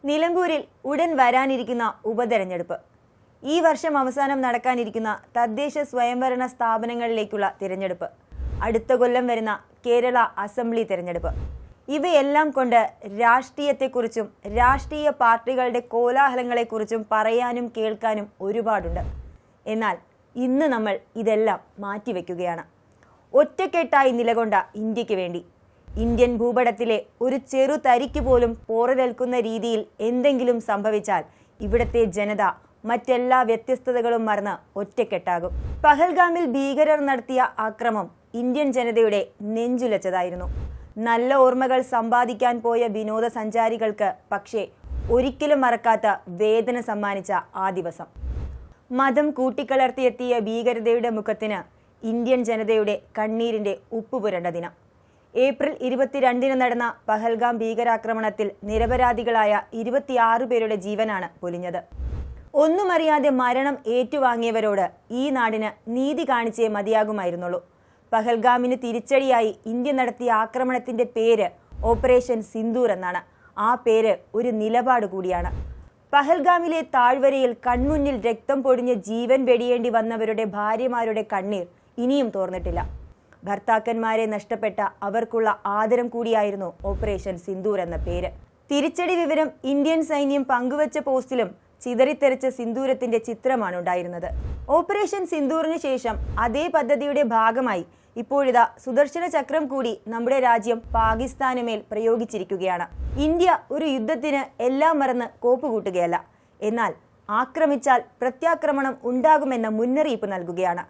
നിലമ്പൂരിൽ ഉടൻ വരാനിരിക്കുന്ന ഉപതെരഞ്ഞെടുപ്പ്. ഈ വർഷം അവസാനം നടക്കാനിരിക്കുന്ന തദ്ദേശ സ്വയംഭരണ സ്ഥാപനങ്ങളിലേക്കുള്ള തിരഞ്ഞെടുപ്പ്, അടുത്ത കൊല്ലം വരുന്ന കേരള അസംബ്ലി തിരഞ്ഞെടുപ്പ്, ഇവയെല്ലാം കൊണ്ട് രാഷ്ട്രീയത്തെക്കുറിച്ചും രാഷ്ട്രീയ പാർട്ടികളുടെ കോലാഹലങ്ങളെക്കുറിച്ചും പറയാനും കേൾക്കാനും ഒരുപാടുണ്ട്. എന്നാൽ ഇന്ന് നമ്മൾ ഇതെല്ലാം മാറ്റിവെക്കുകയാണ്. ഒറ്റക്കെട്ടായി നിലകൊണ്ട ഇന്ത്യക്ക് വേണ്ടി, ഇന്ത്യൻ ഭൂപടത്തിലെ ഒരു ചെറു തരിക്ക് പോലും പോറലേൽക്കുന്ന രീതിയിൽ എന്തെങ്കിലും സംഭവിച്ചാൽ ഇവിടത്തെ ജനത മറ്റെല്ലാ വ്യത്യസ്തതകളും മറന്ന് ഒറ്റക്കെട്ടാകും. പഹൽഗാമിൽ ഭീകരർ നടത്തിയ ആക്രമം ഇന്ത്യൻ ജനതയുടെ നെഞ്ചുലച്ചതായിരുന്നു. നല്ല ഓർമ്മകൾ സമ്പാദിക്കാൻ പോയ വിനോദസഞ്ചാരികൾക്ക് പക്ഷേ ഒരിക്കലും മറക്കാത്ത വേദന സമ്മാനിച്ച ആ ദിവസം. മതം കൂട്ടിക്കലർത്തിയെത്തിയ ഭീകരതയുടെ മുഖത്തിന് ഇന്ത്യൻ ജനതയുടെ കണ്ണീരിന്റെ ഉപ്പുപുരണ്ട ദിനം. ഏപ്രിൽ 22 നടന്ന പഹൽഗാം ഭീകരാക്രമണത്തിൽ നിരപരാധികളായ 26 പേരുടെ ജീവനാണ് പൊലിഞ്ഞത്. ഒന്നുമറിയാതെ മരണം ഏറ്റുവാങ്ങിയവരോട് ഈ നാടിന് നീതി കാണിച്ചേ മതിയാകുമായിരുന്നുള്ളൂ. പഹൽഗാമിന് തിരിച്ചടിയായി ഇന്ത്യ നടത്തിയ ആക്രമണത്തിന്റെ പേര് ഓപ്പറേഷൻ സിന്ദൂർ എന്നാണ്. ആ പേര് ഒരു നിലപാട് കൂടിയാണ്. പഹൽഗാമിലെ താഴ്വരയിൽ കൺമുന്നിൽ രക്തം പൊടിഞ്ഞ് ജീവൻ വെടിയേണ്ടി വന്നവരുടെ ഭാര്യമാരുടെ കണ്ണീർ ഇനിയും തോർന്നിട്ടില്ല. ഭർത്താക്കന്മാരെ നഷ്ടപ്പെട്ട അവർക്കുള്ള ആദരം കൂടിയായിരുന്നു ഓപ്പറേഷൻ സിന്ദൂർ എന്ന പേര്. തിരിച്ചടി വിവരം ഇന്ത്യൻ സൈന്യം പങ്കുവച്ച പോസ്റ്റിലും ചിതറിത്തെറിച്ച സിന്ദൂരത്തിന്റെ ചിത്രമാണ് ഉണ്ടായിരുന്നത്. ഓപ്പറേഷൻ സിന്ദൂറിന് ശേഷം അതേ പദ്ധതിയുടെ ഭാഗമായി ഇപ്പോഴിതാ സുദർശന ചക്രം കൂടി നമ്മുടെ രാജ്യം പാകിസ്ഥാനുമേൽ പ്രയോഗിച്ചിരിക്കുകയാണ്. ഇന്ത്യ ഒരു യുദ്ധത്തിന് എല്ലാം മറന്ന് കോപ്പുകൂട്ടുകയല്ല, എന്നാൽ ആക്രമിച്ചാൽ പ്രത്യാക്രമണം ഉണ്ടാകുമെന്ന മുന്നറിയിപ്പ് നൽകുകയാണ്.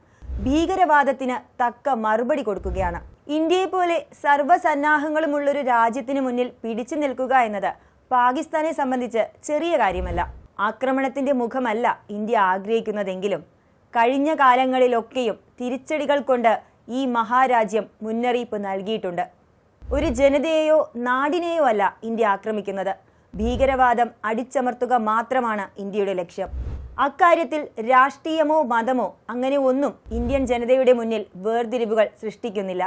ഭീകരവാദത്തിന് തക്ക മറുപടി കൊടുക്കുകയാണ്. ഇന്ത്യയെ പോലെ സർവ്വസന്നാഹങ്ങളുമുള്ളൊരു രാജ്യത്തിന് മുന്നിൽ പിടിച്ചു നിൽക്കുക എന്നത് പാകിസ്ഥാനെ സംബന്ധിച്ച് ചെറിയ കാര്യമല്ല. ആക്രമണത്തിന്റെ മുഖമല്ല ഇന്ത്യ ആഗ്രഹിക്കുന്നതെങ്കിലും കഴിഞ്ഞ കാലങ്ങളിലൊക്കെയും തിരിച്ചടികൾ കൊണ്ട് ഈ മഹാരാജ്യം മുന്നറിയിപ്പ് നൽകിയിട്ടുണ്ട്. ഒരു ജനതയെയോ നാടിനെയോ അല്ല ഇന്ത്യ ആക്രമിക്കുന്നത്. ഭീകരവാദം അടിച്ചമർത്തുക മാത്രമാണ് ഇന്ത്യയുടെ ലക്ഷ്യം. അക്കാര്യത്തിൽ രാഷ്ട്രീയമോ മതമോ അങ്ങനെ ഒന്നും ഇന്ത്യൻ ജനതയുടെ മുന്നിൽ വേർതിരിവുകൾ സൃഷ്ടിക്കുന്നില്ല.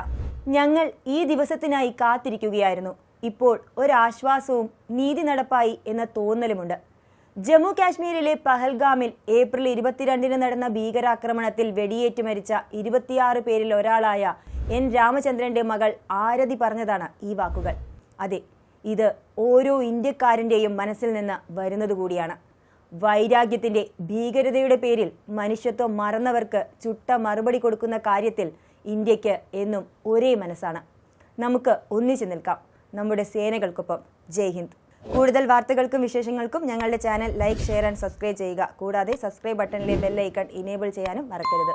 ഞങ്ങൾ ഈ ദിവസത്തിനായി കാത്തിരിക്കുകയായിരുന്നു. ഇപ്പോൾ ഒരാശ്വാസവും നീതി നടപ്പായി എന്ന തോന്നലുമുണ്ട്. ജമ്മു കാശ്മീരിലെ പഹൽഗാമിൽ ഏപ്രിൽ 22 നടന്ന ഭീകരാക്രമണത്തിൽ വെടിയേറ്റ് മരിച്ച 26 പേരിൽ ഒരാളായ എൻ രാമചന്ദ്രന്റെ മകൾ ആരതി പറഞ്ഞതാണ് ഈ വാക്കുകൾ. അതെ, ഇത് ഓരോ ഇന്ത്യക്കാരൻ്റെയും മനസ്സിൽ നിന്ന് വരുന്നത് കൂടിയാണ്. വൈരാഗ്യത്തിന്റെ ഭീകരതയുടെ പേരിൽ മനുഷ്യത്വം മറന്നവർക്ക് ചുട്ട മറുപടി കൊടുക്കുന്ന കാര്യത്തിൽ ഇന്ത്യക്ക് എന്നും ഒരേ മനസ്സാണ്. നമുക്ക് ഒന്നിച്ചു നിൽക്കാം നമ്മുടെ സേനകൾക്കൊപ്പം. ജയ് ഹിന്ദ്. കൂടുതൽ വാർത്തകൾക്കും വിശേഷങ്ങൾക്കും ഞങ്ങളുടെ channel like, share and subscribe ചെയ്യുക. കൂടാതെ സബ്സ്ക്രൈബ് ബട്ടണിലെ ബെൽ ഐക്കൺ ഇനേബിൾ ചെയ്യാനും മറക്കരുത്.